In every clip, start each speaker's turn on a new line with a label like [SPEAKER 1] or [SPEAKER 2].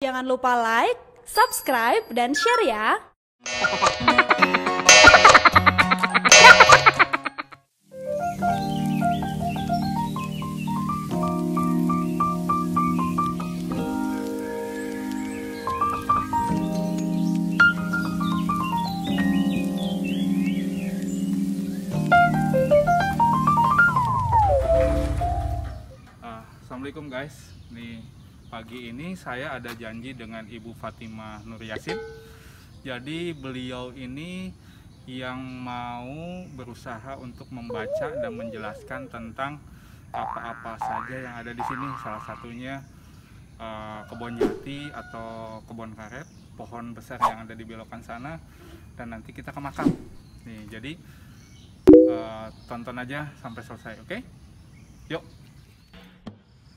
[SPEAKER 1] Jangan lupa like, subscribe, dan share ya.
[SPEAKER 2] Assalamualaikum guys, nih pagi ini saya ada janji dengan Ibu Fatimah Nur Yasin. Jadi beliau ini yang mau berusaha untuk membaca dan menjelaskan tentang apa-apa saja yang ada di sini. Salah satunya kebun jati atau kebun karet, pohon besar yang ada di belokan sana, dan nanti kita ke makam. Nih, jadi tonton aja sampai selesai, oke? Yuk.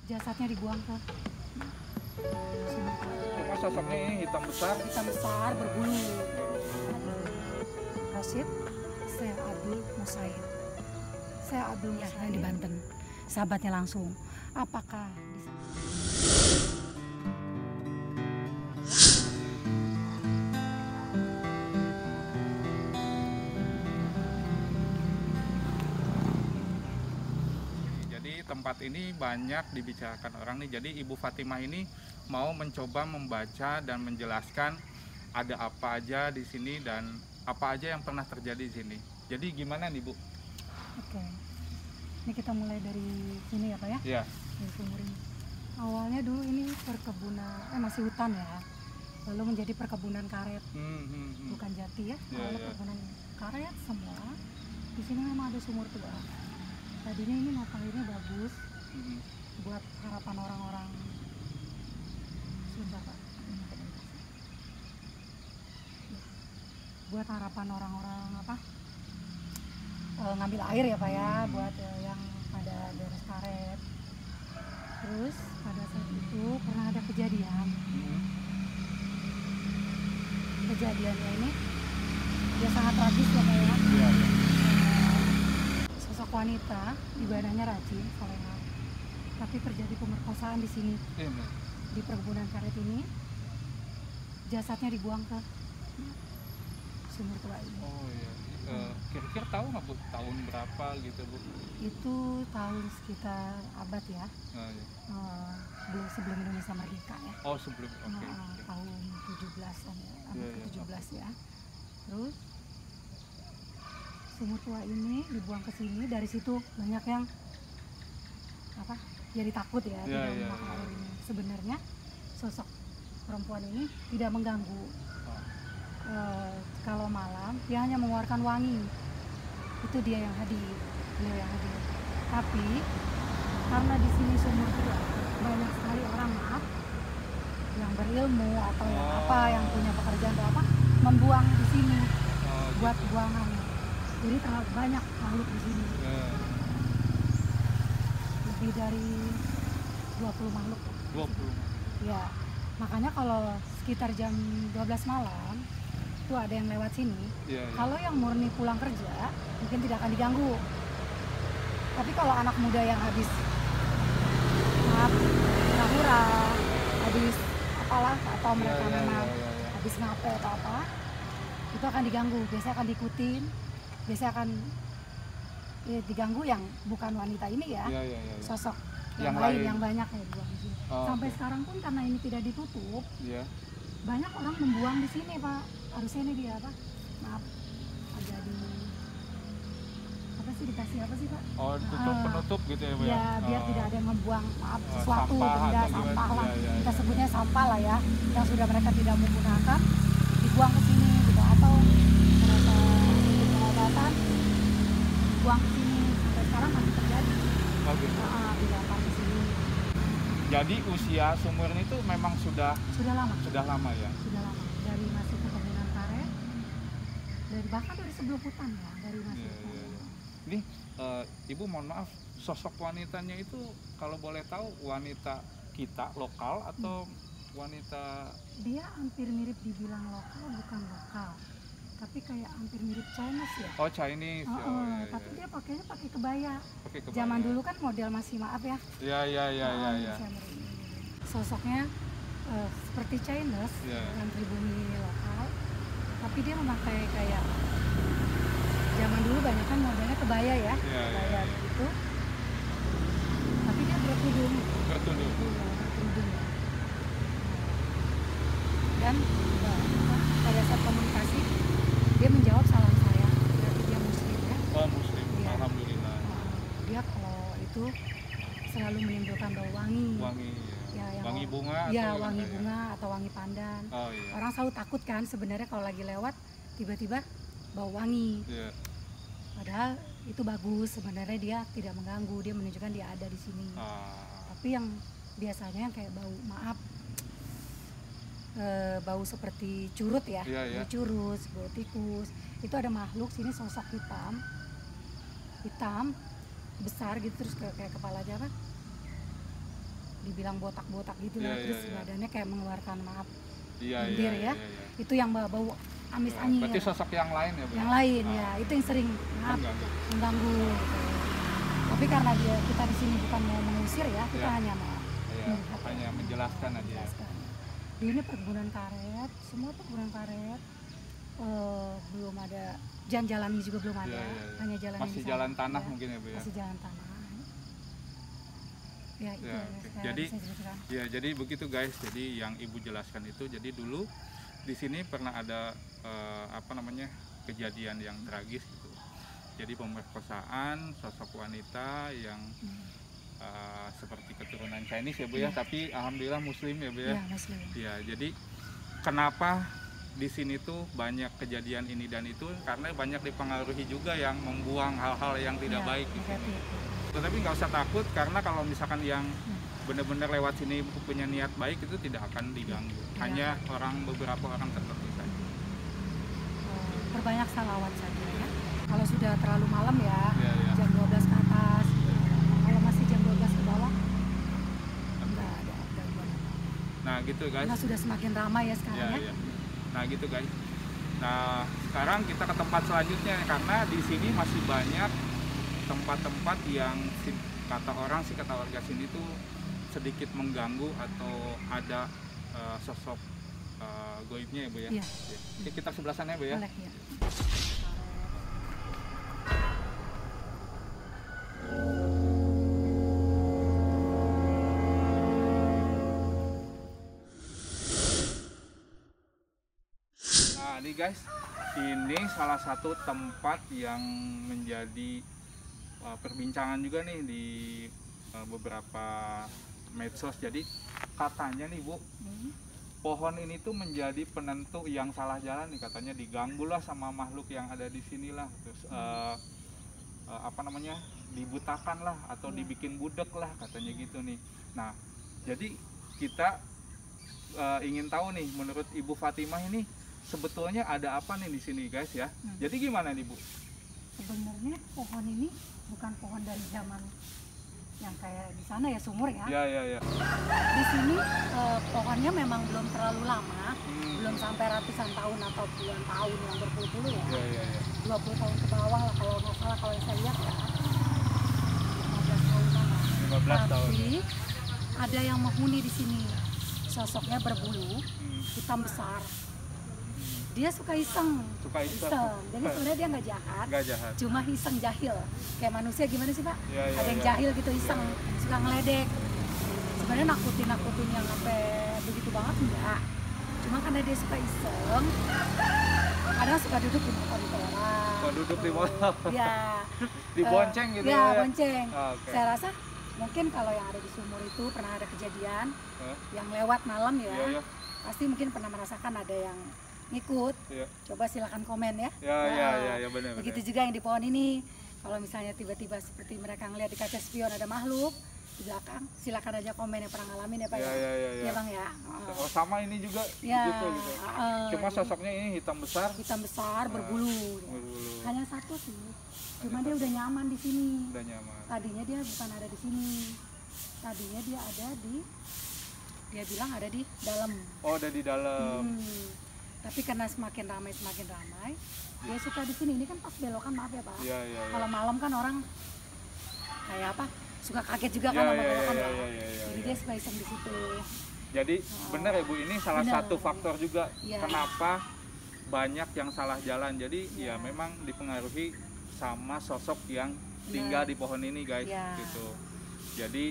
[SPEAKER 3] Jasadnya dibuang ke
[SPEAKER 2] Cuma sosoknya ini hitam besar
[SPEAKER 3] berbulu. Rashid Syekh Abdul Musaid, Syekh Abdul Musaid di Banten. Sahabatnya langsung, apakah
[SPEAKER 2] tempat ini banyak dibicarakan orang nih. Jadi Ibu Fatimah ini mau mencoba membaca dan menjelaskan ada apa aja di sini dan apa aja yang pernah terjadi di sini. Jadi gimana nih Bu?
[SPEAKER 3] Oke. Ini kita mulai dari sini ya Pak ya?
[SPEAKER 2] Iya.
[SPEAKER 3] Dari sumur ini. Awalnya dulu ini perkebunan, masih hutan ya. Lalu menjadi perkebunan karet. Bukan jati ya. Awalnya perkebunan karet semua. Di sini memang ada sumur tua. Tadinya ini mata airnya bagus buat harapan orang-orang Sunda Pak. Buat harapan orang-orang ngambil air ya Pak ya, buat yang pada beres karet. Terus pada saat itu pernah ada kejadian. Kejadiannya ini ya sangat tragis ya Pak ya. Wanita ibadahnya rajin, soleha, tapi terjadi pemerkosaan di sini. Di perkebunan karet ini, jasadnya dibuang ke sumur tua ini.
[SPEAKER 2] Oh iya. Kira-kira tahu nggak Bu tahun berapa gitu Bu?
[SPEAKER 3] Itu tahun sekitar abad ya. Belum sebelum Indonesia merdeka ya.
[SPEAKER 2] Oh sebelum. Oke.
[SPEAKER 3] Tahun 17-an ya, abad ke-17 ya. Terus sumur tua ini dibuang ke sini, dari situ banyak yang jadi takut ya, tidak memakan air ini. Sebenarnya sosok perempuan ini tidak mengganggu. Kalau malam dia hanya mengeluarkan wangi, itu dia yang hadir, beliau yang hadir. Tapi karena di sini sumur tua banyak sekali orang yang berilmu atau yang punya pekerjaan atau membuang di sini buat buangan. Jadi terlalu banyak makhluk di sini. Lebih dari 20 makhluk. 20? Ya, makanya kalau sekitar jam 12 malam itu ada yang lewat sini. Kalau yang murni pulang kerja mungkin tidak akan diganggu. Tapi kalau anak muda yang habis hura-hura, habis apalah, atau mereka memang habis ngape atau apa, itu akan diganggu. Biasanya akan diikutin. Biasanya akan diganggu yang bukan wanita ini ya, sosok yang lain yang banyak ya dibuang di sini. Sampai sekarang pun karena ini tidak ditutup, banyak orang membuang di sini Pak. Harusnya ini dia maaf, ada dikasih apa sih Pak?
[SPEAKER 2] Oh tutup penutup gitu ya Bu?
[SPEAKER 3] Ya biar tidak ada yang membuang sesuatu, benda sampah lah, kita sebutnya sampah lah ya, yang sudah mereka tidak menggunakan dibuang ke sini gitu, atau buang ke sini. Sampai sekarang masih terjadi. Dilampar ke sini.
[SPEAKER 2] Jadi usia sumur ini tuh memang sudah lama. Sudah lama ya.
[SPEAKER 3] Sudah lama. Dari masih perkebunan karet, bahkan dari sebelum hutan ya, dari masih hutan.
[SPEAKER 2] Ini Ibu mohon maaf, sosok wanitanya itu kalau boleh tahu wanita kita lokal atau wanita? Dia
[SPEAKER 3] hampir mirip dibilang lokal, bukan lokal. Tapi kayak hampir mirip Chinese ya.
[SPEAKER 2] Oh Chinese.
[SPEAKER 3] Tapi dia pakainya pakai kebaya. Zaman dulu kan model masih maaf ya.
[SPEAKER 2] Iya.
[SPEAKER 3] Sosoknya seperti Chinese,
[SPEAKER 2] Ya.
[SPEAKER 3] dengan pribumi lokal, tapi dia memakai kayak zaman dulu banyak kan modelnya kebaya ya,
[SPEAKER 2] Ya,
[SPEAKER 3] kebaya
[SPEAKER 2] ya.
[SPEAKER 3] gitu, tapi dia berkerudung.
[SPEAKER 2] Bertudung.
[SPEAKER 3] Iya, berkerudung ya. Dan pada saat komunikasi dia menjawab salam saya, berarti dia muslim ya.
[SPEAKER 2] Oh, muslim.
[SPEAKER 3] Iya.
[SPEAKER 2] Alhamdulillah.
[SPEAKER 3] Dia kalau itu selalu menimbulkan bau wangi.
[SPEAKER 2] Wangi.
[SPEAKER 3] Ya, yang
[SPEAKER 2] Wangi bunga
[SPEAKER 3] ya,
[SPEAKER 2] atau
[SPEAKER 3] wangi
[SPEAKER 2] kayak-
[SPEAKER 3] bunga atau wangi pandan.
[SPEAKER 2] Oh iya.
[SPEAKER 3] Orang selalu takut kan sebenarnya kalau lagi lewat tiba-tiba bau wangi.
[SPEAKER 2] Iya.
[SPEAKER 3] Padahal itu bagus, sebenarnya dia tidak mengganggu, dia menunjukkan dia ada di sini. Tapi yang biasanya yang kayak bau, maaf, bau seperti curut ya,
[SPEAKER 2] Iya, iya.
[SPEAKER 3] bau curut, bau tikus, itu ada makhluk sini sosok hitam besar gitu, terus kayak kepalanya apa? Dibilang botak-botak gitu lah,
[SPEAKER 2] Iya,
[SPEAKER 3] terus
[SPEAKER 2] iya, iya.
[SPEAKER 3] badannya kayak mengeluarkan maaf
[SPEAKER 2] Iya,
[SPEAKER 3] lendir ya. Itu yang bau amis
[SPEAKER 2] Ya,
[SPEAKER 3] anyir.
[SPEAKER 2] berarti sosok yang lain ya, Bu?
[SPEAKER 3] Yang lain
[SPEAKER 2] Ah.
[SPEAKER 3] ya, itu yang sering maaf
[SPEAKER 2] Mengganggu.
[SPEAKER 3] mengganggu gitu. Tapi karena kita di sini bukan mau mengusir ya, kita
[SPEAKER 2] Ya.
[SPEAKER 3] hanya mau
[SPEAKER 2] Iya, hanya menjelaskan aja ya.
[SPEAKER 3] menjelaskan. Di ini perkebunan karet, semua perkebunan karet, belum ada jalan-jalannya juga belum ada,
[SPEAKER 2] Iya, iya, iya.
[SPEAKER 3] hanya jalan
[SPEAKER 2] Masih
[SPEAKER 3] yang di
[SPEAKER 2] jalan
[SPEAKER 3] sana,
[SPEAKER 2] tanah
[SPEAKER 3] ya.
[SPEAKER 2] mungkin ya, Bu ya?
[SPEAKER 3] Masih jalan tanah. Ya itu
[SPEAKER 2] Ya,
[SPEAKER 3] ya,
[SPEAKER 2] oke.
[SPEAKER 3] saya
[SPEAKER 2] Jadi-
[SPEAKER 3] bisa ceritakan.
[SPEAKER 2] Ya, jadi begitu guys. Jadi yang Ibu jelaskan itu, jadi dulu di sini pernah ada kejadian yang tragis gitu. Jadi pemerkosaan sosok wanita yang seperti keturunan Chinese ya, Bu ya,
[SPEAKER 3] Iya.
[SPEAKER 2] tapi alhamdulillah muslim ya, Bu ya.
[SPEAKER 3] Ya, muslim.
[SPEAKER 2] Ya, jadi kenapa di sini tuh banyak kejadian ini dan itu karena banyak dipengaruhi juga yang membuang hal-hal yang tidak
[SPEAKER 3] Ya,
[SPEAKER 2] baik di sini.
[SPEAKER 3] negatif.
[SPEAKER 2] Tetapi nggak usah takut karena kalau misalkan yang benar-benar lewat sini punya niat baik itu tidak akan diganggu. Hanya beberapa orang tertentu saja.
[SPEAKER 3] Perbanyak salawat saja ya. Kalau sudah terlalu malam ya,
[SPEAKER 2] Ya, ya.
[SPEAKER 3] jam 12 ke atas. Kalau masih jam 12 ke bawah, enggak ada gangguan.
[SPEAKER 2] Nah gitu guys.
[SPEAKER 3] Karena sudah semakin ramai ya sekarang
[SPEAKER 2] Ya,
[SPEAKER 3] ya.
[SPEAKER 2] ya. Nah gitu guys. Nah sekarang kita ke tempat selanjutnya karena di sini masih banyak tempat-tempat yang kata warga sini tuh sedikit mengganggu atau ada sosok goibnya ya, Bu ya.
[SPEAKER 3] Iya.
[SPEAKER 2] Oke, kita sebelah sana ya, Bu ya.
[SPEAKER 3] Boleh ya.
[SPEAKER 2] Nah ini guys, ini salah satu tempat yang menjadi perbincangan juga nih di beberapa medsos. Jadi katanya nih, Bu, pohon ini tuh menjadi penentu yang salah jalan nih, katanya diganggu lah sama makhluk yang ada di sinilah, terus dibutakan lah atau dibikin budek lah katanya gitu nih. Nah jadi kita ingin tahu nih, menurut Ibu Fatimah ini sebetulnya ada apa nih di sini guys ya. Jadi gimana nih, Bu?
[SPEAKER 3] Sebenarnya pohon ini bukan pohon dari zaman yang kayak di sana ya, sumur ya.
[SPEAKER 2] Ya ya ya.
[SPEAKER 3] Di sini pohonnya memang belum terlalu lama, belum sampai ratusan tahun atau puluhan tahun, yang berpuluh-puluh ya.
[SPEAKER 2] Ya ya ya.
[SPEAKER 3] 20 tahun ke bawah lah kalau nggak salah, kalau yang saya lihat ya 15 tahunan lah.
[SPEAKER 2] 15 tahun.
[SPEAKER 3] Tapi ada yang menghuni di sini, sosoknya berbulu, hitam besar. Dia suka iseng.
[SPEAKER 2] Suka iseng.
[SPEAKER 3] Jadi sebenarnya dia nggak jahat,
[SPEAKER 2] Nggak jahat.
[SPEAKER 3] cuma iseng jahil. Kayak manusia gimana sih Pak?
[SPEAKER 2] Ya, ya,
[SPEAKER 3] Ada yang
[SPEAKER 2] ya.
[SPEAKER 3] jahil gitu, iseng, suka ngeledek. Sebenarnya nakutin yang sampai begitu banget enggak. Cuma karena dia suka iseng, kadang suka duduk di motor orang.
[SPEAKER 2] Oh, duduk di motor.
[SPEAKER 3] Ya.
[SPEAKER 2] Dibonceng gitu
[SPEAKER 3] ya?
[SPEAKER 2] ya?
[SPEAKER 3] Bonceng.
[SPEAKER 2] Ah, oke.
[SPEAKER 3] Saya rasa mungkin kalau yang ada di sumur itu pernah ada kejadian
[SPEAKER 2] Hah?
[SPEAKER 3] yang lewat malam ya,
[SPEAKER 2] Iya, iya.
[SPEAKER 3] pasti mungkin pernah merasakan ada yang ngikut.
[SPEAKER 2] Iya.
[SPEAKER 3] Coba silakan komen ya.
[SPEAKER 2] Ya ya ya ya, benar.
[SPEAKER 3] Begitu juga yang di pohon ini. Kalau misalnya tiba-tiba seperti mereka ngelihat di kaca spion ada makhluk di belakang, silakan aja komen yang pernah ngalamin ya Pak
[SPEAKER 2] Ya,
[SPEAKER 3] ya.
[SPEAKER 2] ya, ya, ya.
[SPEAKER 3] Bang ya.
[SPEAKER 2] Oh, sama ini juga
[SPEAKER 3] Ya,
[SPEAKER 2] gitu gitu. Cuma sosoknya ini hitam besar.
[SPEAKER 3] hitam besar berbulu.
[SPEAKER 2] Berbulu.
[SPEAKER 3] Hanya satu sih. Cuma dia udah nyaman di sini.
[SPEAKER 2] Udah nyaman.
[SPEAKER 3] Tadinya dia bukan ada di sini. Tadinya dia ada di, dia bilang ada di dalam.
[SPEAKER 2] Oh, udah di dalam.
[SPEAKER 3] Tapi karena semakin ramai dia suka di sini. Ini kan pas belokan, maaf ya Pak.
[SPEAKER 2] Iya iya. Ya.
[SPEAKER 3] Kalau malam kan orang kayak apa? Suka kaget juga
[SPEAKER 2] Ya,
[SPEAKER 3] kan sama
[SPEAKER 2] ya,
[SPEAKER 3] belokan
[SPEAKER 2] ya,
[SPEAKER 3] Pak.
[SPEAKER 2] ya, ya, ya,
[SPEAKER 3] Jadi
[SPEAKER 2] ya.
[SPEAKER 3] dia suka iseng di situ.
[SPEAKER 2] Jadi benar ya Bu, ini salah
[SPEAKER 3] Benar.
[SPEAKER 2] satu faktor juga
[SPEAKER 3] Iya.
[SPEAKER 2] kenapa banyak yang salah jalan. Jadi
[SPEAKER 3] Iya.
[SPEAKER 2] ya memang dipengaruhi sama sosok yang tinggal di pohon ini guys,
[SPEAKER 3] Iya.
[SPEAKER 2] gitu. Jadi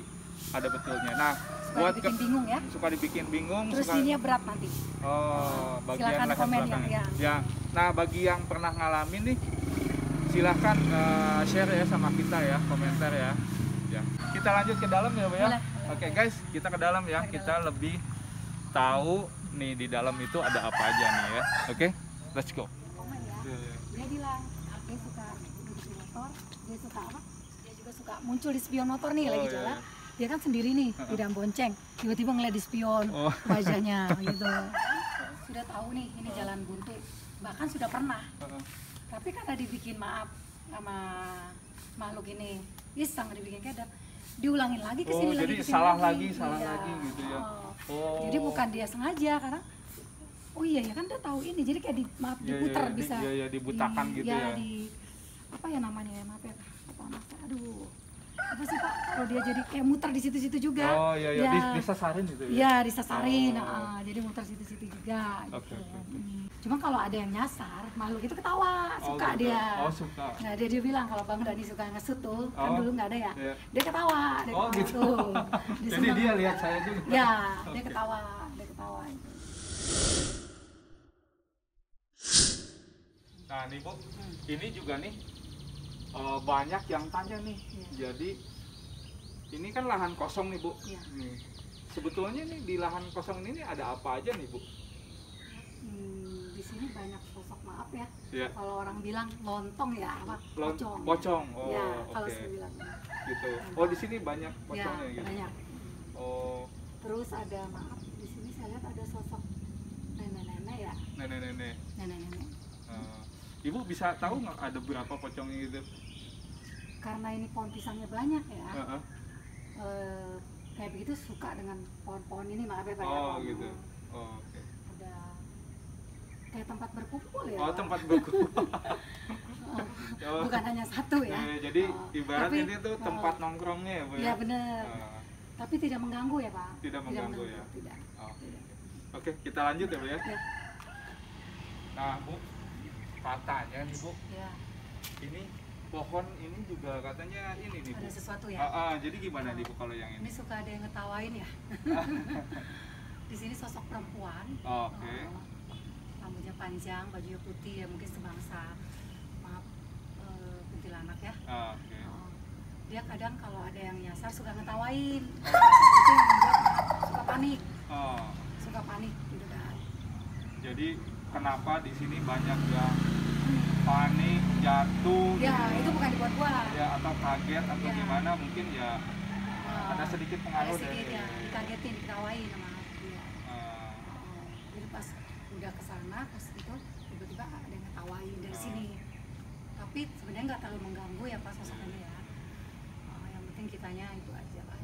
[SPEAKER 2] ada betulnya. Nah,
[SPEAKER 3] Suka
[SPEAKER 2] buat
[SPEAKER 3] dibikin bingung ya.
[SPEAKER 2] suka dibikin bingung,
[SPEAKER 3] Terus
[SPEAKER 2] suka
[SPEAKER 3] ininya berat nanti.
[SPEAKER 2] bagian
[SPEAKER 3] Silakan
[SPEAKER 2] leher
[SPEAKER 3] komen
[SPEAKER 2] belakang.
[SPEAKER 3] ya.
[SPEAKER 2] Ya. Nah, bagi yang pernah ngalamin nih, silahkan share ya sama kita ya, komentar ya. Ya. Kita lanjut ke dalam ya, Bu ya.
[SPEAKER 3] Boleh.
[SPEAKER 2] Oke guys, kita ke dalam ya.
[SPEAKER 3] Ke
[SPEAKER 2] Kita lebih tahu nih di dalam itu ada apa aja nih ya. Oke, let's go.
[SPEAKER 3] Komen ya. Dia bilang dia suka duduk di motor, dia suka apa? Dia juga suka muncul di spion motor nih lagi
[SPEAKER 2] iya,
[SPEAKER 3] jalan.
[SPEAKER 2] iya.
[SPEAKER 3] Dia kan sendiri nih, tidak bonceng. Tiba-tiba ngeliat di spion
[SPEAKER 2] Oh.
[SPEAKER 3] wajahnya gitu. Sudah tahu nih ini jalan buntu. Bahkan sudah pernah. Tapi karena dibikin maaf sama makhluk ini, iseng dibikin kedap, diulangin lagi ke sini lagi
[SPEAKER 2] jadi
[SPEAKER 3] ke sini
[SPEAKER 2] salah
[SPEAKER 3] lagi.
[SPEAKER 2] salah
[SPEAKER 3] Iya.
[SPEAKER 2] lagi gitu ya.
[SPEAKER 3] Oh. Jadi bukan dia sengaja karena oh iya ya kan dia tahu ini jadi kayak
[SPEAKER 2] Iya,
[SPEAKER 3] diputar
[SPEAKER 2] iya,
[SPEAKER 3] bisa
[SPEAKER 2] iya, dibutakan gitu ya.
[SPEAKER 3] di apa ya namanya ya maaf ya apa namanya aduh apa sih Pak kalau dia jadi kayak muter di situ-situ juga.
[SPEAKER 2] Oh iya iya,
[SPEAKER 3] Ya.
[SPEAKER 2] disasarin gitu ya.
[SPEAKER 3] Iya disasarin,
[SPEAKER 2] Oh.
[SPEAKER 3] jadi muter situ-situ juga.
[SPEAKER 2] Oke,
[SPEAKER 3] Gitu.
[SPEAKER 2] oke.
[SPEAKER 3] Cuma kalau ada yang nyasar, makhluk itu ketawa,
[SPEAKER 2] Oh,
[SPEAKER 3] suka
[SPEAKER 2] gitu.
[SPEAKER 3] dia.
[SPEAKER 2] Oh, suka.
[SPEAKER 3] Nah dia bilang kalau Bang Dani suka ngesut tuh, kan
[SPEAKER 2] Oh,
[SPEAKER 3] dulu nggak ada ya.
[SPEAKER 2] iya.
[SPEAKER 3] Dia ketawa, dia
[SPEAKER 2] Oh,
[SPEAKER 3] ketawa
[SPEAKER 2] gitu.
[SPEAKER 3] tuh.
[SPEAKER 2] Jadi
[SPEAKER 3] seneng.
[SPEAKER 2] dia lihat saya juga.
[SPEAKER 3] Ya, dia
[SPEAKER 2] Oke.
[SPEAKER 3] ketawa, dia ketawa.
[SPEAKER 2] Nah nih Bu, ini juga nih banyak yang tanya nih.
[SPEAKER 3] Iya.
[SPEAKER 2] Jadi ini kan lahan kosong nih Bu.
[SPEAKER 3] Iya.
[SPEAKER 2] Nih, sebetulnya nih di lahan kosong ini ada apa aja nih Bu?
[SPEAKER 3] Di sini banyak sosok maaf ya.
[SPEAKER 2] Ya,
[SPEAKER 3] Kalau orang bilang lontong ya apa? Pocong.
[SPEAKER 2] pocong. Oh,
[SPEAKER 3] Ya, kalau
[SPEAKER 2] oke.
[SPEAKER 3] saya bilang.
[SPEAKER 2] Gitu. Oh di sini banyak
[SPEAKER 3] Ya,
[SPEAKER 2] pocongnya gitu.
[SPEAKER 3] banyak.
[SPEAKER 2] Oh,
[SPEAKER 3] Terus ada maaf di sini saya lihat ada sosok nenek-nenek ya,
[SPEAKER 2] nenek-nenek.
[SPEAKER 3] nenek-nenek.
[SPEAKER 2] Ibu bisa tahu nggak ada berapa pocongnya gitu?
[SPEAKER 3] Karena ini pohon pisangnya banyak ya,
[SPEAKER 2] Heeh.
[SPEAKER 3] kayak begitu suka dengan pohon-pohon ini maaf ya Pak ya.
[SPEAKER 2] Oh gitu. Oh, oke.
[SPEAKER 3] Ada kayak tempat berkumpul ya.
[SPEAKER 2] Oh
[SPEAKER 3] Pak?
[SPEAKER 2] tempat berkumpul. Oh.
[SPEAKER 3] Bukan hanya satu ya.
[SPEAKER 2] Jadi
[SPEAKER 3] Oh,
[SPEAKER 2] ibarat
[SPEAKER 3] tapi,
[SPEAKER 2] ini tuh tempat nongkrongnya ya Bu ya?
[SPEAKER 3] Iya benar.
[SPEAKER 2] Ah,
[SPEAKER 3] Tapi tidak mengganggu ya Pak.
[SPEAKER 2] Tidak mengganggu ya?
[SPEAKER 3] Tidak.
[SPEAKER 2] oh.
[SPEAKER 3] Tidak.
[SPEAKER 2] Oke, kita lanjut ya Bu ya.
[SPEAKER 3] Ya.
[SPEAKER 2] Nah Bu, katanya nih Bu,
[SPEAKER 3] Ya.
[SPEAKER 2] ini pohon ini juga katanya ini nih Bu.
[SPEAKER 3] Ada sesuatu ya.
[SPEAKER 2] Jadi gimana nih Bu kalau yang
[SPEAKER 3] Ini
[SPEAKER 2] ini?
[SPEAKER 3] suka ada yang ngetawain ya. Di sini sosok perempuan.
[SPEAKER 2] Oke.
[SPEAKER 3] Rambutnya panjang, bajunya putih ya mungkin sebangsa. Maaf kuntilanak ya.
[SPEAKER 2] Oke.
[SPEAKER 3] Dia kadang kalau ada yang nyasar suka ngetawain. Itu yang membuat suka panik,
[SPEAKER 2] Oh,
[SPEAKER 3] suka panik gitu kan.
[SPEAKER 2] jadi kenapa di sini banyak yang panik, jatuh,
[SPEAKER 3] Ya
[SPEAKER 2] gitu?
[SPEAKER 3] itu bukan dibuat-buat.
[SPEAKER 2] Ya atau kaget atau
[SPEAKER 3] Ya.
[SPEAKER 2] gimana mungkin ya
[SPEAKER 3] Nah,
[SPEAKER 2] ada sedikit pengaruh
[SPEAKER 3] ada sedikit
[SPEAKER 2] dari
[SPEAKER 3] ya, dikagetin, diketawain sama dia.
[SPEAKER 2] eh,
[SPEAKER 3] Jadi pas udah kesana, pas itu tiba-tiba ada yang ngetawain dari sini. Tapi sebenarnya nggak terlalu mengganggu ya pas sosoknya ya. Yang penting kitanya itu aja lah,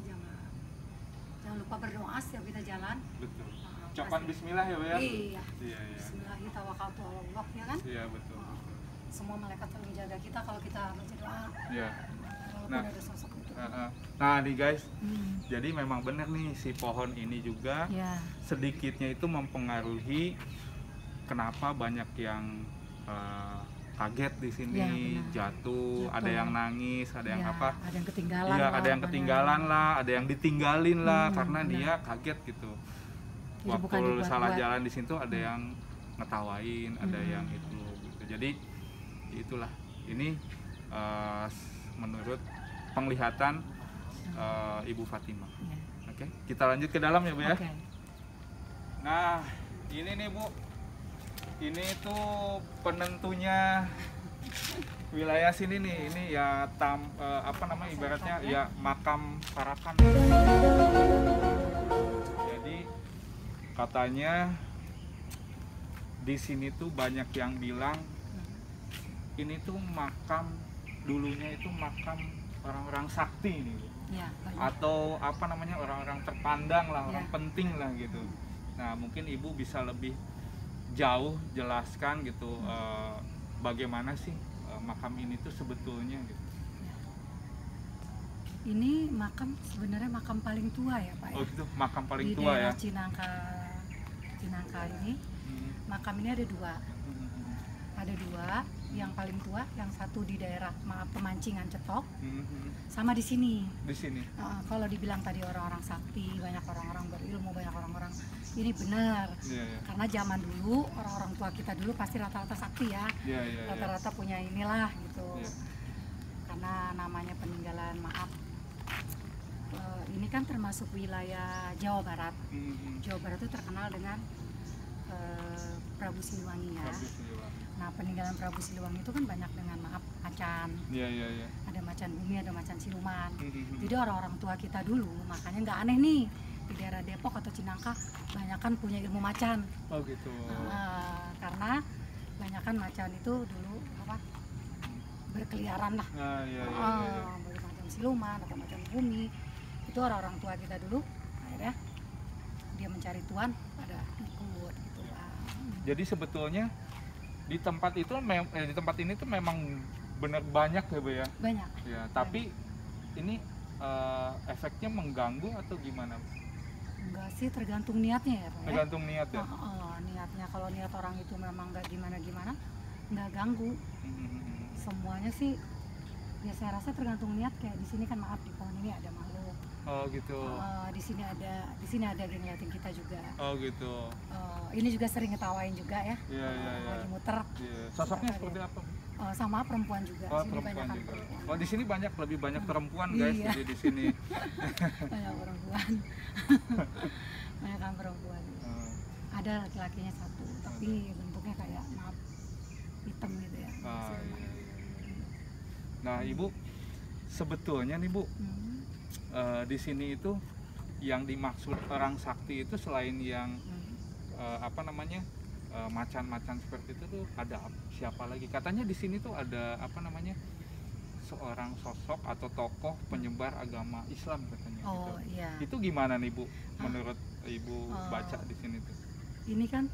[SPEAKER 3] jangan lupa berdoa setiap kita jalan.
[SPEAKER 2] betul.
[SPEAKER 3] Nah,
[SPEAKER 2] Ucapan
[SPEAKER 3] pasti-
[SPEAKER 2] Bismillah ya Bu ya?
[SPEAKER 3] Iya.
[SPEAKER 2] Iya, iya.
[SPEAKER 3] Bismillahirrahmanirrahim, tawakkaltu 'ala Allah ya kan?
[SPEAKER 2] Iya, betul.
[SPEAKER 3] Semua malaikat selalu menjaga kita kalau kita baca doa.
[SPEAKER 2] Iya.
[SPEAKER 3] Walaupun
[SPEAKER 2] Nah.
[SPEAKER 3] ada sosok itu.
[SPEAKER 2] Nah nih guys, jadi memang benar nih si pohon ini juga
[SPEAKER 3] Ya.
[SPEAKER 2] sedikitnya itu mempengaruhi kenapa banyak yang kaget di sini,
[SPEAKER 3] Ya, benar.
[SPEAKER 2] jatuh, ada
[SPEAKER 3] Jatuh.
[SPEAKER 2] yang nangis, ada yang
[SPEAKER 3] Ya,
[SPEAKER 2] apa?
[SPEAKER 3] ada yang ketinggalan.
[SPEAKER 2] Iya,
[SPEAKER 3] lah,
[SPEAKER 2] ada yang ketinggalan lah, ada yang ditinggalin lah karena
[SPEAKER 3] benar.
[SPEAKER 2] dia kaget gitu.
[SPEAKER 3] Jadi bukan
[SPEAKER 2] Waktu
[SPEAKER 3] dibuat-buat.
[SPEAKER 2] salah jalan di situ ada yang ngetawain, ada yang itu gitu. Jadi itulah ini menurut penglihatan Ibu Fatimah.
[SPEAKER 3] Ya.
[SPEAKER 2] Oke, kita lanjut ke dalam ya Bu ya.
[SPEAKER 3] Oke.
[SPEAKER 2] Nah, ini nih Bu. Ini tuh penentunya wilayah sini nih. Ini ya apa namanya ibaratnya ya makam Parakan. Jadi katanya di sini tuh banyak yang bilang ini tuh makam dulunya itu makam orang-orang sakti nih Bu.
[SPEAKER 3] Ya, banyak.
[SPEAKER 2] Atau apa namanya orang-orang terpandang lah, orang
[SPEAKER 3] Ya.
[SPEAKER 2] penting lah gitu. Nah mungkin Ibu bisa lebih jauh jelaskan gitu bagaimana sih makam ini tuh sebetulnya gitu.
[SPEAKER 3] Ini makam sebenarnya makam paling tua ya Pak ya.
[SPEAKER 2] Oh gitu, makam paling
[SPEAKER 3] Di
[SPEAKER 2] tua ya.
[SPEAKER 3] daerah Cinangka ini, makam ini ada dua. Ada dua, yang paling tua, yang satu di daerah Pemancingan Cetok, sama di sini.
[SPEAKER 2] Di sini.
[SPEAKER 3] Kalau dibilang tadi orang-orang sakti, banyak orang-orang berilmu, banyak orang-orang, ini benar. Karena zaman dulu orang-orang tua kita dulu pasti rata-rata sakti ya. Rata-rata punya inilah gitu. Karena namanya peninggalan ini kan termasuk wilayah Jawa Barat. Jawa Barat itu terkenal dengan Prabu Siliwangi ya. Nah, peninggalan Prabu Siliwangi itu kan banyak dengan macan. Ada macan bumi, ada macan siluman. Jadi orang-orang tua kita dulu, makanya nggak aneh nih di daerah Depok atau Cinangka banyakan punya ilmu macan.
[SPEAKER 2] Oh gitu.
[SPEAKER 3] Karena banyakan macan itu dulu berkeliaran lah. Baik macam siluman atau macam bumi. Itu orang-orang tua kita dulu, akhirnya dia mencari tuan pada ikut gitu.
[SPEAKER 2] Jadi sebetulnya di tempat itu di tempat ini tuh memang benar banyak ya Bu ya.
[SPEAKER 3] Banyak.
[SPEAKER 2] Ya, tapi ini efeknya mengganggu atau gimana?
[SPEAKER 3] Enggak sih, tergantung niatnya ya Pak.
[SPEAKER 2] Tergantung niat ya.
[SPEAKER 3] Niatnya, kalau niat orang itu memang nggak gimana-gimana, nggak ganggu. Semuanya sih, ya saya rasa tergantung niat. Kayak di sini kan maaf di pohon ini ada makhluk.
[SPEAKER 2] Oh gitu.
[SPEAKER 3] Di sini ada yang ngeliatin kita juga.
[SPEAKER 2] Oh gitu.
[SPEAKER 3] Ini juga sering ngetawain juga ya. Lagi muter.
[SPEAKER 2] Sosoknya seperti apa?
[SPEAKER 3] Sama perempuan juga.
[SPEAKER 2] Oh,
[SPEAKER 3] Sini
[SPEAKER 2] perempuan juga.
[SPEAKER 3] perempuan.
[SPEAKER 2] Oh, di sini lebih banyak perempuan guys.
[SPEAKER 3] Iya.
[SPEAKER 2] Jadi di sini.
[SPEAKER 3] Banyak perempuan. Banyak kan perempuan. Ada laki-lakinya satu, tapi bentuknya kayak hitam gitu ya.
[SPEAKER 2] Nah, Ibu, sebetulnya nih Bu, di sini itu yang dimaksud orang sakti itu selain yang macan-macan seperti itu tuh ada siapa lagi? Katanya di sini tuh ada seorang sosok atau tokoh penyebar agama Islam katanya.
[SPEAKER 3] Oh
[SPEAKER 2] gitu.
[SPEAKER 3] iya.
[SPEAKER 2] Itu gimana nih Bu? Menurut Ibu baca di sini tuh?
[SPEAKER 3] Ini kan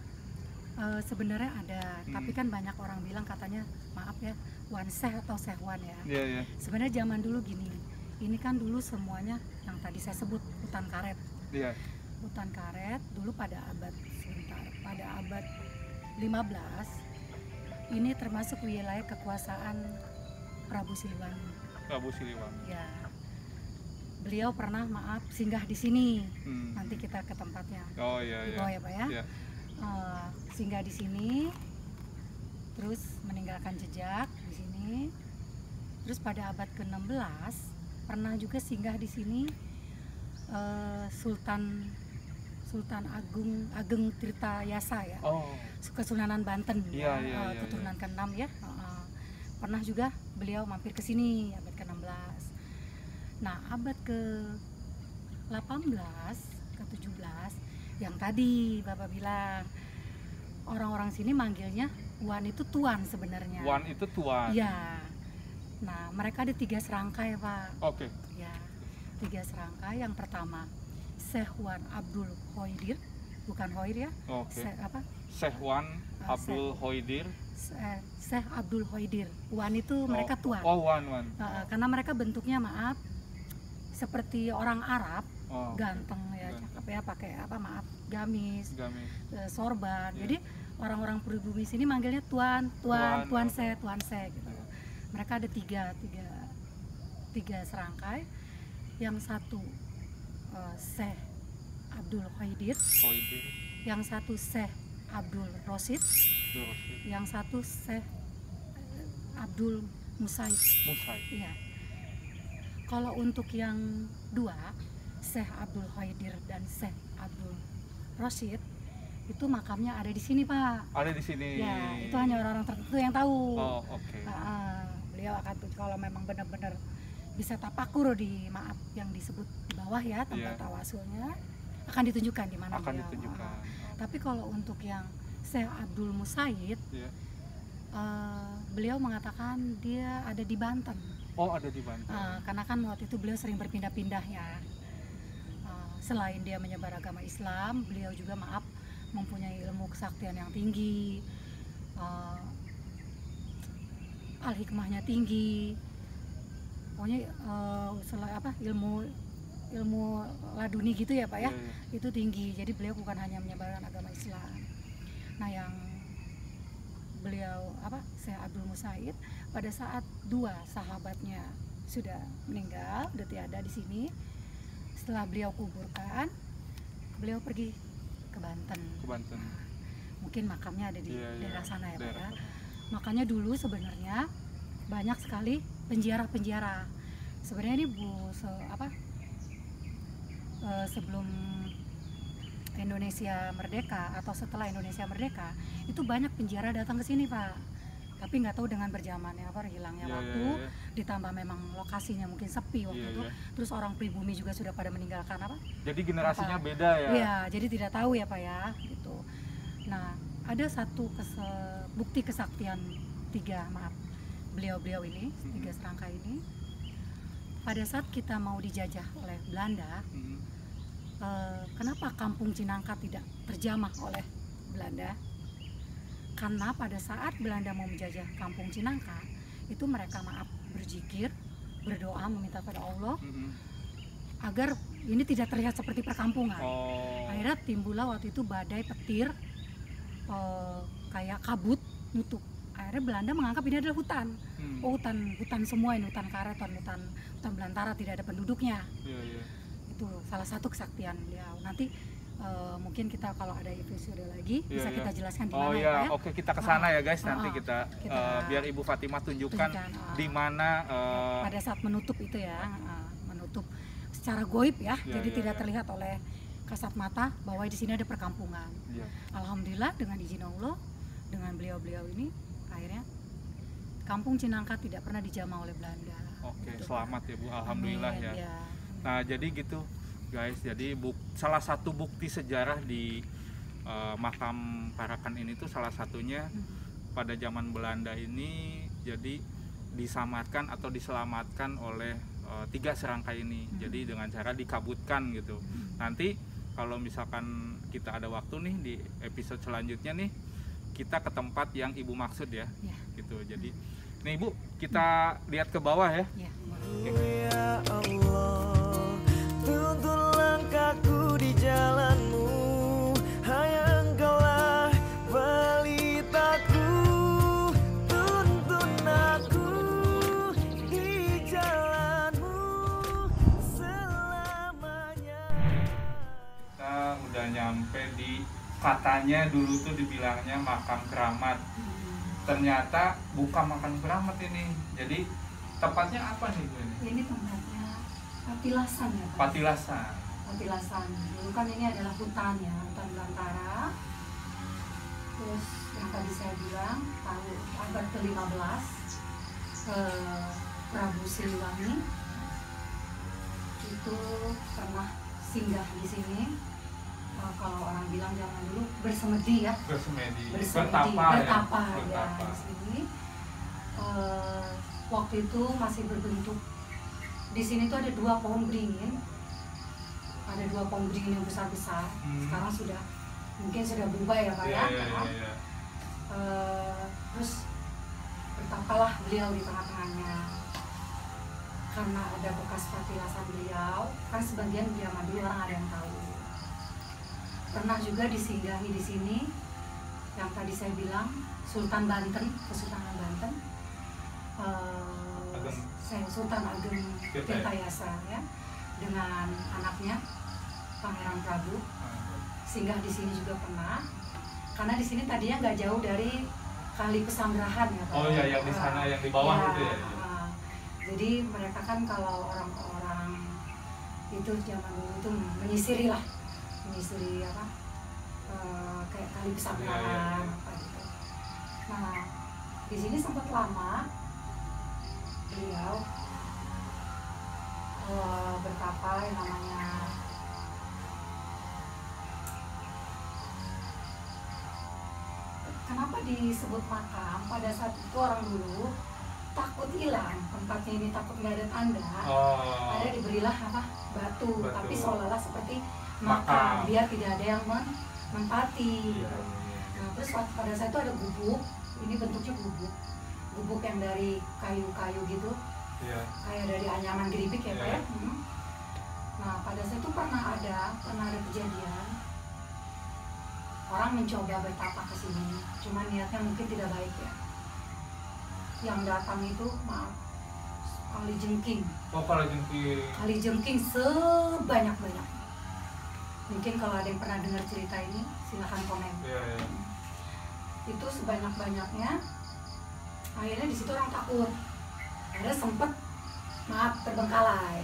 [SPEAKER 3] sebenarnya ada, tapi kan banyak orang bilang katanya maaf ya, wanseh atau sehwan ya. Sebenarnya zaman dulu gini. Ini kan dulu semuanya yang tadi saya sebut hutan karet. Hutan karet dulu pada abad 15 ini termasuk wilayah kekuasaan Prabu Siliwangi. Ya. Beliau pernah singgah di sini. Nanti kita ke tempatnya. Di bawah ya Pak ya. Singgah di sini, terus meninggalkan jejak di sini. Terus pada abad ke-16 pernah juga singgah di sini Sultan Ageng Tirtayasa ya. Kesultanan Banten. Keturunan ke-6 ya. Pernah juga beliau mampir ke sini abad ke-16. Nah, abad ke-18, ke-17 yang tadi Bapak bilang orang-orang sini manggilnya Wan itu tuan sebenarnya.
[SPEAKER 2] Wan itu tuan.
[SPEAKER 3] Iya. Nah, mereka ada 3 serangkai Pak.
[SPEAKER 2] Oke.
[SPEAKER 3] Ya, 3 serangkai. Yang pertama Syekh Wan Abdul Hoidir, bukan Hoir ya.
[SPEAKER 2] Syekh Wan Abdul Hoidir.
[SPEAKER 3] Syekh Abdul Hoidir. Wan itu mereka tuan.
[SPEAKER 2] Wan.
[SPEAKER 3] Karena mereka bentuknya seperti orang Arab, ganteng ya, cakep ya, pakai gamis. Sorban. Jadi orang-orang pribumi sini manggilnya tuan Syekh gitu. Mereka ada tiga serangkai. Yang satu Syekh Abdul Hoidir, yang satu Syekh Abdul Rosid, yang satu Syekh Abdul Musaid. Iya. Kalau untuk yang dua, Syekh Abdul Hoidir dan Syekh Abdul Rosid, itu makamnya ada di sini Pak.
[SPEAKER 2] Ada di sini.
[SPEAKER 3] Ya, itu hanya orang-orang tertentu yang tahu.
[SPEAKER 2] Oke.
[SPEAKER 3] Beliau akan kalau memang benar-benar bisa tapakur di yang disebut di bawah ya tempat tawasulnya, akan ditunjukkan di mana beliau. Tapi kalau untuk yang Syekh Abdul Musaid, beliau mengatakan dia ada di Banten.
[SPEAKER 2] Ada di Banten.
[SPEAKER 3] Karena kan waktu itu beliau sering berpindah-pindah ya. Selain dia menyebar agama Islam, beliau juga mempunyai ilmu kesaktian yang tinggi, al-hikmahnya tinggi. pokoknya ilmu laduni gitu ya Pak ya, itu tinggi. Jadi beliau bukan hanya menyebarkan agama Islam. Nah yang beliau Syekh Abdul Musaid, pada saat 2 sahabatnya sudah meninggal, udah tiada di sini, setelah beliau kuburkan, beliau pergi ke Banten. Mungkin makamnya ada di daerah sana ya Pak ya. Makanya dulu sebenarnya banyak sekali penjara-penjara. Sebenarnya ini sebelum Indonesia merdeka atau setelah Indonesia merdeka, itu banyak penjara datang ke sini Pak. Tapi nggak tahu dengan berzamannya hilangnya waktu, ditambah memang lokasinya mungkin sepi waktu itu. Terus orang pribumi juga sudah pada meninggalkan
[SPEAKER 2] Jadi generasinya beda ya.
[SPEAKER 3] Iya, jadi tidak tahu ya Pak ya, gitu. Nah, ada satu bukti kesaktian beliau-beliau ini, 3 serangkai ini. Pada saat kita mau dijajah oleh Belanda, kenapa Kampung Cinangka tidak terjamah oleh Belanda? Karena pada saat Belanda mau menjajah Kampung Cinangka, itu mereka berzikir, berdoa, meminta pada Allah agar ini tidak terlihat seperti perkampungan. Akhirnya timbullah waktu itu badai petir, kayak kabut nutup. Akhirnya Belanda menganggap ini adalah hutan. Hutan semua ini, hutan karet, hutan belantara, tidak ada penduduknya. Itu salah satu kesaktian beliau. Nanti mungkin kita kalau ada episode lagi bisa kita jelaskan di mana ya.
[SPEAKER 2] Oke, kita ke sana ya guys. Nanti kita biar Ibu Fatimah tunjukkan di mana
[SPEAKER 3] pada saat menutup itu ya, menutup secara goib ya. Jadi tidak terlihat oleh kasat mata bahwa di sini ada perkampungan. Alhamdulillah dengan izin Allah, dengan beliau-beliau ini akhirnya Kampung Cinangka tidak pernah dijamah oleh Belanda.
[SPEAKER 2] Oke, selamat ya Bu, alhamdulillah ya. Nah, jadi gitu guys, jadi salah satu bukti sejarah di makam Parakan ini tuh salah satunya pada zaman Belanda ini jadi disamarkan atau diselamatkan oleh 3 serangkai ini. Jadi dengan cara dikabutkan gitu. Nanti kalau misalkan kita ada waktu nih di episode selanjutnya nih, kita ke tempat yang Ibu maksud ya. Gitu. Jadi nih Ibu, kita lihat ke bawah ya.
[SPEAKER 4] Ya Allah, tuntun langkahku di jalanmu, hanya Engkaulah pelitaku, tuntun aku di jalanmu selamanya.
[SPEAKER 2] Kita udah nyampe di, katanya dulu tuh dibilangnya makam keramat. Ternyata bukan makam keramat ini. Jadi tempatnya apa nih Bu ini?
[SPEAKER 3] Ini tempatnya Patilasan ya Pak. Patilasan. Dulu kan ini adalah hutan ya, hutan belantara. Terus yang tadi saya bilang tahun abad ke-15 Prabu Siliwangi itu pernah singgah di sini. Kalau orang bilang zaman dulu bersemedi ya. Bertapa ya di sini. Waktu itu masih berbentuk, di sini tuh ada 2 pohon beringin, yang besar-besar. Sekarang mungkin sudah berubah ya Pak ya. Terus bertapalah beliau di tengah-tengahnya, karena ada bekas patilasan beliau. Kan sebagian zaman dulu orang ada yang tahu. Pernah juga disinggahi di sini yang tadi saya bilang Sultan Banten, Kesultanan Banten, Sultan Ageng Tirtayasa ya, dengan anaknya Pangeran Prabu singgah di sini juga pernah, karena di sini tadinya nggak jauh dari Kali Pesanggerahan ya Pak.
[SPEAKER 2] Yang di sana, yang di bawah itu ya.
[SPEAKER 3] Jadi mereka kan kalau orang-orang itu zaman dulu itu menyisiri kayak Kali Pesanggerahan apa gitu. Nah di sini sempat lama beliau bertapa yang namanya kenapa disebut makam. Pada saat itu orang dulu takut hilang tempatnya ini, takut nggak ada tanda. Ada diberilah batu, tapi seolah-olah seperti makam biar tidak ada yang menempati. Nah terus pada saat itu ada gubuk, ini bentuknya gubuk yang dari kayu-kayu gitu,
[SPEAKER 2] Iya.
[SPEAKER 3] kayak dari Anyaman Geribik ya Pak
[SPEAKER 2] Iya.
[SPEAKER 3] ya. Nah pada saat itu pernah ada kejadian orang mencoba bertapa ke sini, cuma niatnya mungkin tidak baik ya. Yang datang itu maaf kali jengking, kali jengking sebanyak-banyak. Mungkin kalau ada yang pernah dengar cerita ini silahkan komen.
[SPEAKER 2] Iya, iya.
[SPEAKER 3] Itu sebanyak-banyaknya, akhirnya di situ orang takut, akhirnya sempet maaf terbengkalai.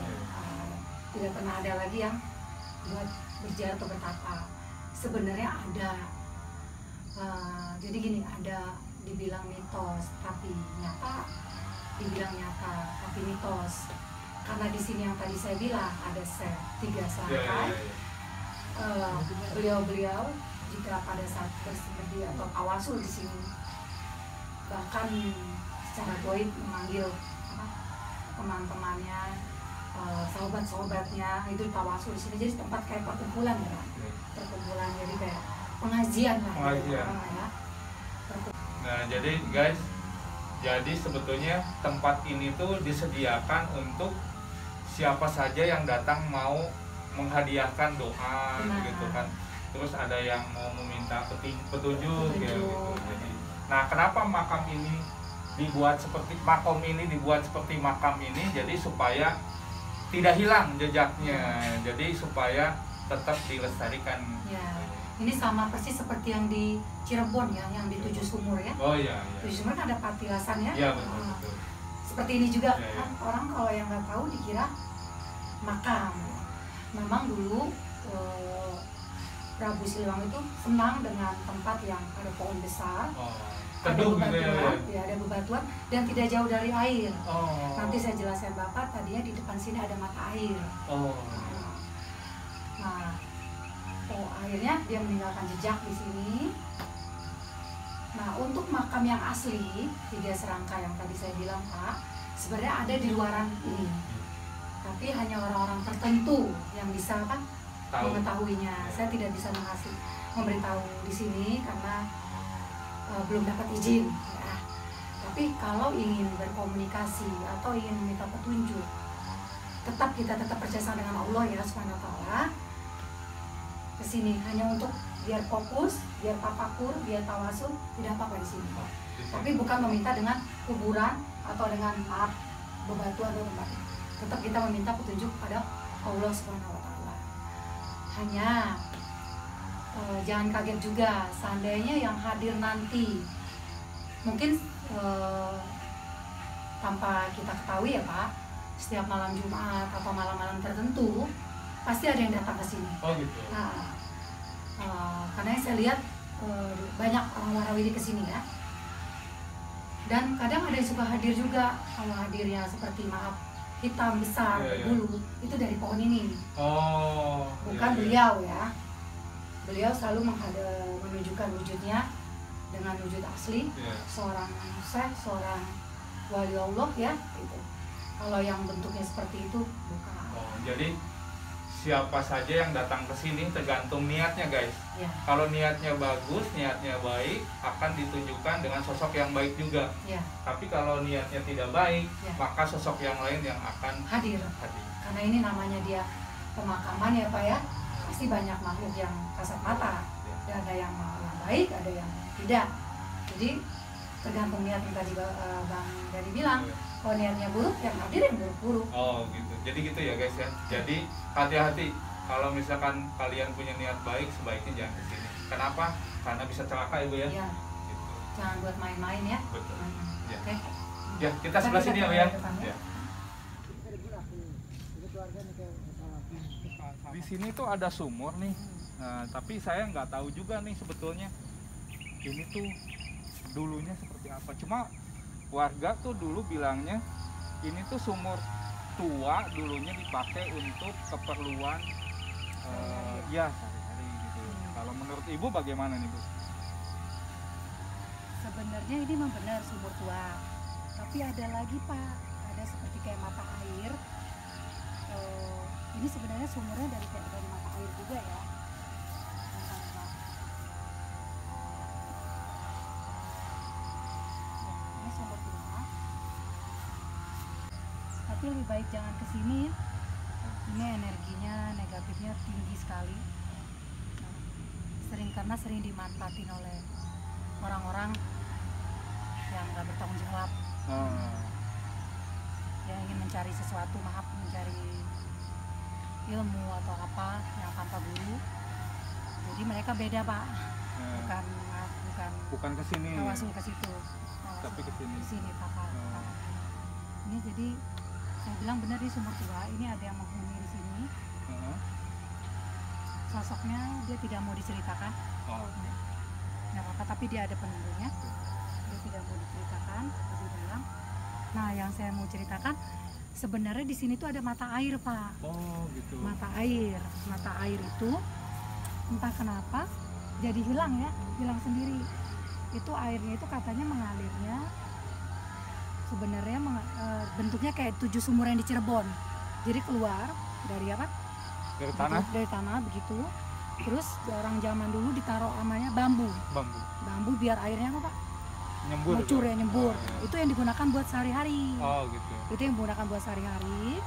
[SPEAKER 3] Tidak pernah ada lagi yang buat berjalan atau bertapa. Sebenarnya ada, jadi gini, ada dibilang mitos tapi nyata, dibilang nyata tapi mitos. Karena di sini yang tadi saya bilang ada set 3 serangkai. Beliau-beliau jika pada saat bersemedi atau tawasul di sini, bahkan secara goib memanggil teman-temannya, sahabat-sahabatnya itu tawasul di sini. Jadi tempat kayak perkumpulan ya, perkumpulan, jadi kayak pengajian lah.
[SPEAKER 2] Pengajian.
[SPEAKER 3] Ya.
[SPEAKER 2] Nah, jadi guys, jadi sebetulnya tempat ini tuh disediakan untuk siapa saja yang datang mau menghadiahkan doa gitu kan. Terus ada yang mau meminta petunjuk gitu. Jadi, nah kenapa makam ini dibuat seperti makam ini? Jadi supaya tidak hilang jejaknya. Jadi supaya tetap dilestarikan.
[SPEAKER 3] Ya. Ini sama persis seperti yang di Cirebon ya, yang di 7 Sumur ya.
[SPEAKER 2] Oh iya.
[SPEAKER 3] 7 Sumur kan ada patilasan ya.
[SPEAKER 2] Iya betul.
[SPEAKER 3] Seperti ini juga
[SPEAKER 2] Ya, ya.
[SPEAKER 3] kan, orang kalau yang nggak tahu dikira makam. Memang dulu Prabu Siliwangi itu senang dengan tempat yang ada pohon besar,
[SPEAKER 2] Oh,
[SPEAKER 3] ada
[SPEAKER 2] teduh gitu ya.
[SPEAKER 3] bebatuan, ya ada bebatuan dan tidak jauh dari air.
[SPEAKER 2] Oh.
[SPEAKER 3] Nanti saya jelaskan Bapak, tadinya di depan sini ada mata air.
[SPEAKER 2] Oh.
[SPEAKER 3] Nah, akhirnya dia meninggalkan jejak di sini. Nah, untuk makam yang asli 3 serangkai yang tadi saya bilang Pak, sebenarnya ada di luaran ini. Tapi hanya orang-orang tertentu yang bisa kan mengetahuinya. Saya tidak bisa memberitahu di sini karena belum dapat izin. Ya. Tapi kalau ingin berkomunikasi atau ingin meminta petunjuk, kita tetap percaya dengan Allah ya Subhanahu wa taala. Kesini hanya untuk biar fokus, biar tafakur, biar tawasul, tidak apa-apa di sini. Tapi bukan meminta dengan kuburan atau dengan maaf bebatuan atau tempat. Tetap kita meminta petunjuk pada Allah Subhanahu wa taala. Hanya jangan kaget juga seandainya yang hadir nanti mungkin tanpa kita ketahui ya Pak, setiap malam Jumat atau malam-malam tertentu pasti ada yang datang ke sini.
[SPEAKER 2] Oh gitu.
[SPEAKER 3] Nah, karena yang saya lihat banyak orang warawiri ke sini ya. Dan kadang ada yang suka hadir juga, kalau hadirnya seperti maaf hitam besar dulu itu dari pohon ini.
[SPEAKER 2] Oh.
[SPEAKER 3] Bukan beliau ya. Beliau selalu menunjukkan wujudnya dengan wujud asli, seorang syekh, seorang wali Allah ya gitu. Kalau yang bentuknya seperti itu bukan.
[SPEAKER 2] Oh, jadi siapa saja yang datang ke sini tergantung niatnya guys.
[SPEAKER 3] Ya.
[SPEAKER 2] Kalau niatnya bagus, niatnya baik, akan ditunjukkan dengan sosok yang baik juga.
[SPEAKER 3] Ya.
[SPEAKER 2] Tapi kalau niatnya tidak baik,
[SPEAKER 3] Ya.
[SPEAKER 2] maka sosok yang lain yang akan
[SPEAKER 3] Hadir. Karena ini namanya dia pemakaman ya Pak ya. Pasti banyak makhluk yang kasat mata.
[SPEAKER 2] Ya.
[SPEAKER 3] Ada yang baik, ada yang tidak. Jadi tergantung niat yang tadi Bang Dari bilang. Kalau niatnya buruk, yang hadir yang buruk-buruk.
[SPEAKER 2] Oh gitu. Jadi gitu ya guys ya. Jadi hati-hati kalau misalkan kalian punya niat baik, sebaiknya jangan kesini. Kenapa? Karena bisa celaka ibu ya.
[SPEAKER 3] Ya.
[SPEAKER 2] Gitu.
[SPEAKER 3] Jangan buat main-main ya.
[SPEAKER 2] Betul. Ya.
[SPEAKER 3] Oke.
[SPEAKER 2] Ya kita sebelah sini ya. Ya. Di sini tuh ada sumur nih. Nah, tapi saya nggak tahu juga nih sebetulnya ini tuh dulunya seperti apa. Cuma warga tuh dulu bilangnya ini tuh sumur tua, dulunya dipakai untuk keperluan ya sehari-hari gitu. Kalau menurut ibu bagaimana nih Bu?
[SPEAKER 3] Sebenarnya ini memang benar sumur tua, tapi ada lagi Pak, ada seperti kayak mata air. Ini sebenarnya sumurnya dari mata air juga ya. Ini sumur tua. tapi lebih baik jangan kesini. Ini energinya negatifnya tinggi sekali. Karena sering dimanfaatin oleh orang-orang yang nggak bertanggung jawab. Yang ingin mencari sesuatu, mencari ilmu atau apa yang tanpa guru. Jadi mereka beda, Pak.
[SPEAKER 2] Bukan ke sini.
[SPEAKER 3] Langsung ke situ.
[SPEAKER 2] Tapi ke sini.
[SPEAKER 3] Ke sini, Pak. Ini jadi saya bilang benar di sumur tua ini ada yang menghuni di sini. Sosoknya dia tidak mau diceritakan. Nggak apa-apa, tapi dia ada penunggunya. Dia tidak mau diceritakan lebih dalam. Nah, yang saya mau ceritakan sebenarnya di sini tuh ada mata air, Pak.
[SPEAKER 2] Oh, gitu.
[SPEAKER 3] Mata air itu entah kenapa jadi hilang sendiri. Itu airnya itu katanya mengalirnya sebenarnya bentuknya kayak 7 sumur yang di Cirebon. Jadi keluar dari apa?
[SPEAKER 2] Dari tanah.
[SPEAKER 3] Dari tanah begitu. Terus orang zaman dulu ditaruh namanya bambu biar airnya apa, Pak? Nyembur. Itu yang digunakan buat sehari-hari.
[SPEAKER 2] Oh, gitu.
[SPEAKER 3] Itu yang digunakan buat sehari-hari.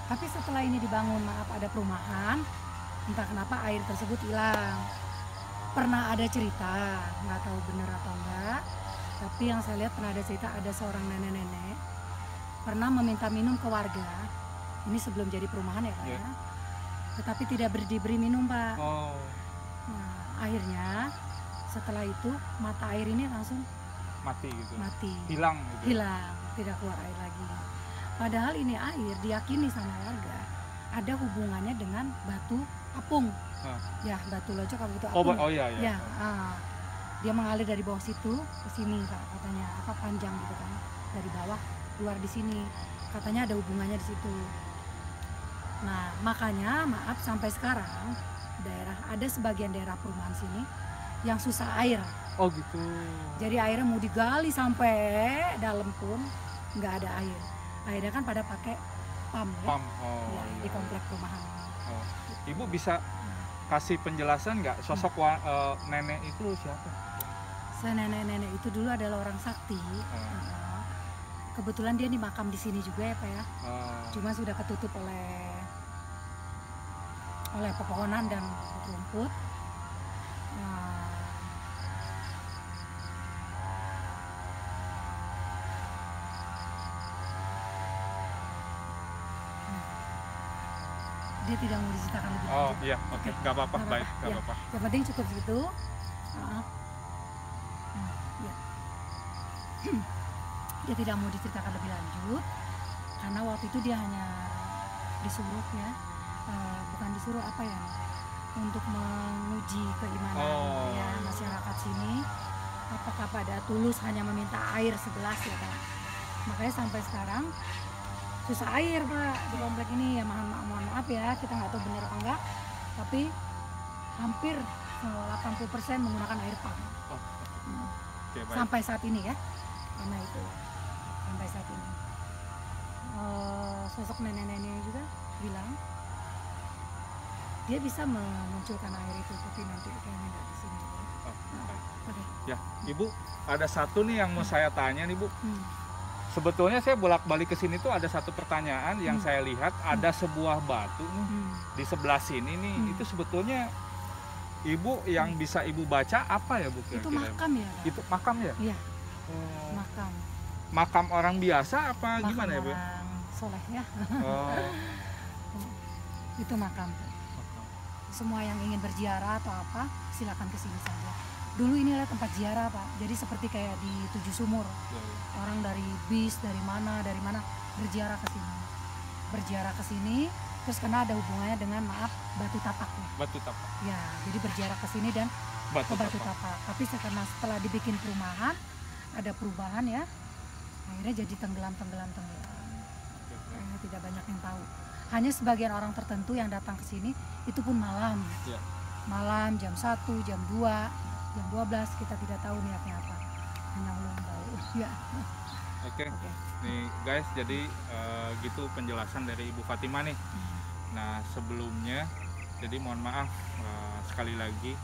[SPEAKER 3] Tapi setelah ini dibangun, ada perumahan, entah kenapa air tersebut hilang. Pernah ada cerita, nggak tahu benar atau enggak, tapi yang saya lihat pernah ada cerita ada seorang nenek-nenek pernah meminta minum ke warga. Ini sebelum jadi perumahan ya, Pak ya. Tetapi tidak diberi minum, Pak. Nah, akhirnya setelah itu mata air ini langsung
[SPEAKER 2] mati gitu.
[SPEAKER 3] Hilang, tidak keluar air lagi. Padahal ini air diyakini sama warga ada hubungannya dengan batu apung. Ya, batu lojok atau batu apung.
[SPEAKER 2] Iya.
[SPEAKER 3] Dia mengalir dari bawah situ ke sini, Pak, katanya panjang gitu kan. Dari bawah keluar di sini. Katanya ada hubungannya di situ. Nah, makanya sampai sekarang ada sebagian daerah perumahan sini yang susah air.
[SPEAKER 2] Oh, gitu.
[SPEAKER 3] Jadi airnya mau digali sampai dalam pun nggak ada air. Airnya kan pada pakai pam ya. Di komplek perumahan.
[SPEAKER 2] Ibu bisa kasih penjelasan nggak sosok nenek itu siapa?
[SPEAKER 3] Nenek-nenek itu dulu adalah orang sakti. Kebetulan dia dimakam di sini juga ya, Pak ya. Cuma sudah ketutup oleh pepohonan dan rumput. Dia tidak mau diceritakan lebih lanjut.
[SPEAKER 2] Oh iya, oke, nggak apa-apa, baik, nggak apa-apa.
[SPEAKER 3] Yang penting cukup segitu. Dia tidak mau diceritakan lebih lanjut karena waktu itu dia hanya disuruh ya, bukan disuruh apa ya, untuk menguji keimanan ya masyarakat sini, apakah pada tulus hanya meminta air segelas ya, Pak. Makanya sampai sekarang susah air, Pak, di komplek ini ya. Mohon maaf ya, kita nggak tahu benar apa enggak, tapi hampir 80% menggunakan air pump. Sampai saat ini ya, karena itu sampai saat ini sosok nenek-nenek juga bilang dia bisa memunculkan air itu, tapi nanti kayaknya nggak di sini.
[SPEAKER 2] Ya, Ibu, ada satu nih yang mau saya tanya nih, Bu. Sebetulnya saya bolak-balik ke sini tuh ada satu pertanyaan yang saya lihat, ada sebuah batu nih di sebelah sini nih. Itu sebetulnya Ibu yang bisa Ibu baca apa ya, Bu?
[SPEAKER 3] Itu makam ya, Pak?
[SPEAKER 2] Itu makam ya?
[SPEAKER 3] Iya. Makam.
[SPEAKER 2] Makam orang biasa apa
[SPEAKER 3] makam
[SPEAKER 2] gimana ya, Bu?
[SPEAKER 3] Orang soleh ya. Itu makam. Semua yang ingin berziarah atau apa, silakan ke sini saja. Dulu ini adalah tempat ziarah, Pak. Jadi seperti kayak di 7 sumur. Orang dari bis, dari mana berziarah ke sini. Berziarah ke sini, terus karena ada hubungannya dengan batu tapak ya.
[SPEAKER 2] Batu tapak. Ya,
[SPEAKER 3] jadi berziarah ke sini dan ke batu tapak. Tapi karena setelah dibikin perumahan, ada perubahan ya. Akhirnya jadi tenggelam. Tidak banyak yang tahu. Hanya sebagian orang tertentu yang datang ke sini, itu pun malam. Malam jam 1, jam 2, jam 12, kita tidak tahu niatnya apa. Hanya Allah yang tahu. Ya.
[SPEAKER 2] Oke. Nih guys, jadi gitu penjelasan dari Ibu Fatimah nih. Nah, sebelumnya jadi mohon maaf sekali lagi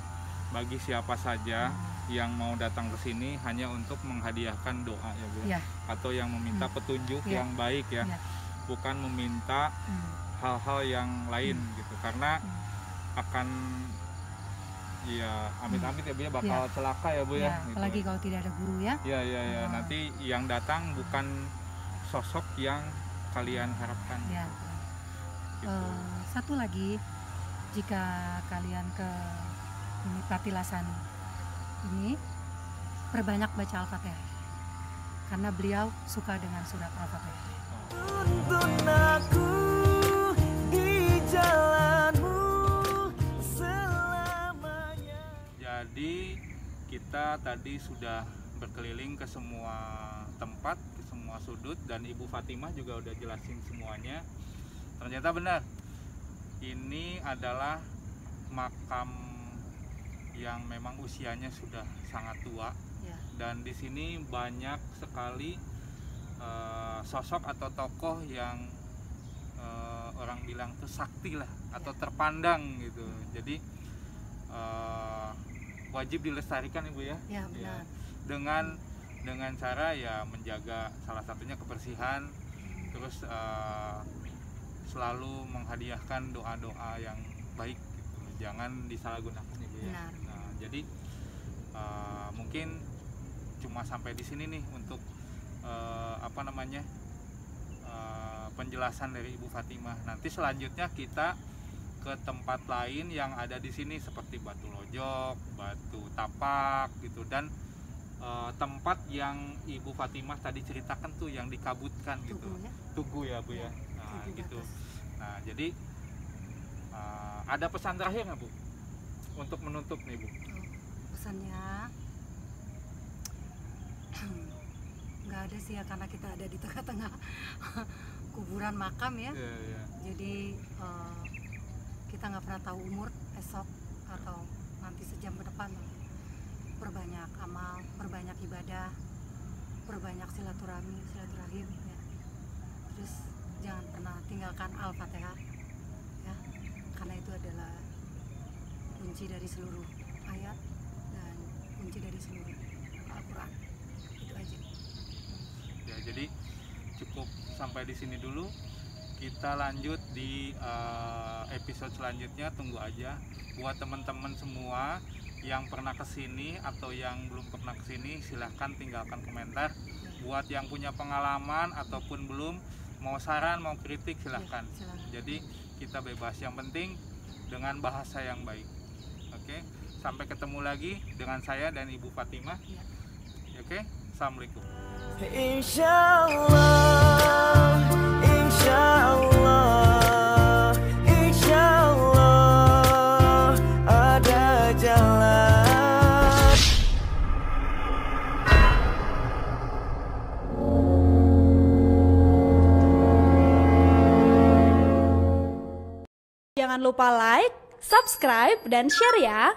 [SPEAKER 2] bagi siapa saja yang mau datang ke sini hanya untuk menghadiahkan doa ya Bu,
[SPEAKER 3] Ya.
[SPEAKER 2] atau yang meminta petunjuk
[SPEAKER 3] Ya.
[SPEAKER 2] yang baik ya,
[SPEAKER 3] Ya.
[SPEAKER 2] bukan meminta hal-hal yang lain gitu, karena akan ya amit-amit ya Bu ya, bakal celaka ya Bu ya,
[SPEAKER 3] Ya,
[SPEAKER 2] gitu.
[SPEAKER 3] apalagi kalau tidak ada guru ya.
[SPEAKER 2] Ya, nanti yang datang bukan sosok yang kalian harapkan.
[SPEAKER 3] Ya.
[SPEAKER 2] Gitu.
[SPEAKER 3] Satu lagi, jika kalian ke ini Patilasan ini, perbanyak baca Al-Fatihah, karena beliau suka dengan surat Al-Fatihah.
[SPEAKER 4] Tuntun aku di jalanmu selamanya.
[SPEAKER 2] Jadi kita tadi sudah berkeliling ke semua tempat, ke semua sudut, dan Ibu Fatimah juga udah jelasin semuanya. Ternyata benar, ini adalah makam yang memang usianya sudah sangat tua,
[SPEAKER 3] Ya.
[SPEAKER 2] dan di sini banyak sekali sosok atau tokoh yang orang bilang tuh sakti lah, atau terpandang gitu. Jadi wajib dilestarikan Ibu ya.
[SPEAKER 3] Ya, benar.
[SPEAKER 2] Dengan cara ya menjaga salah satunya kebersihan, terus selalu menghadiahkan doa-doa yang baik gitu. Jangan disalahgunakan Ibu ya.
[SPEAKER 3] Benar.
[SPEAKER 2] Nah, jadi mungkin cuma sampai di sini nih untuk penjelasan dari Ibu Fatimah. Nanti selanjutnya kita ke tempat lain yang ada di sini seperti Batu Lojok, Batu Tapak gitu, dan tempat yang Ibu Fatimah tadi ceritakan tuh yang dikabutkan gitu.
[SPEAKER 3] Tugu ya.
[SPEAKER 2] Tugu ya Bu ya.
[SPEAKER 3] Ya,
[SPEAKER 2] Nah,
[SPEAKER 3] Tugu
[SPEAKER 2] gitu.
[SPEAKER 3] batas.
[SPEAKER 2] Nah, jadi ada pesan terakhir nggak Bu untuk menutup nih Bu?
[SPEAKER 3] Pesannya nggak ada sih ya, karena kita ada di tengah-tengah kuburan makam ya.
[SPEAKER 2] Iya.
[SPEAKER 3] Jadi kita nggak pernah tahu umur esok atau nanti sejam ke depan. Perbanyak amal, perbanyak ibadah, perbanyak silaturahim ya. Terus jangan pernah tinggalkan Al-Fatihah ya, karena itu adalah kunci dari seluruh ayat dan kunci dari seluruh Al-Quran. Itu aja.
[SPEAKER 2] Ya, jadi cukup sampai di sini dulu. Kita lanjut di episode selanjutnya, tunggu aja. Buat teman-teman semua yang pernah kesini atau yang belum pernah kesini, silahkan tinggalkan komentar. Buat yang punya pengalaman ataupun belum, mau saran, mau kritik, silahkan.
[SPEAKER 3] Ya, silakan.
[SPEAKER 2] Jadi kita bebas, yang penting dengan bahasa yang baik. Oke, sampai ketemu lagi dengan saya dan Ibu Fatimah.
[SPEAKER 3] Ya.
[SPEAKER 2] Oke, assalamualaikum.
[SPEAKER 4] Insyaallah, insyaallah, insyaallah ada jalan.
[SPEAKER 1] Jangan lupa like, subscribe, dan share ya.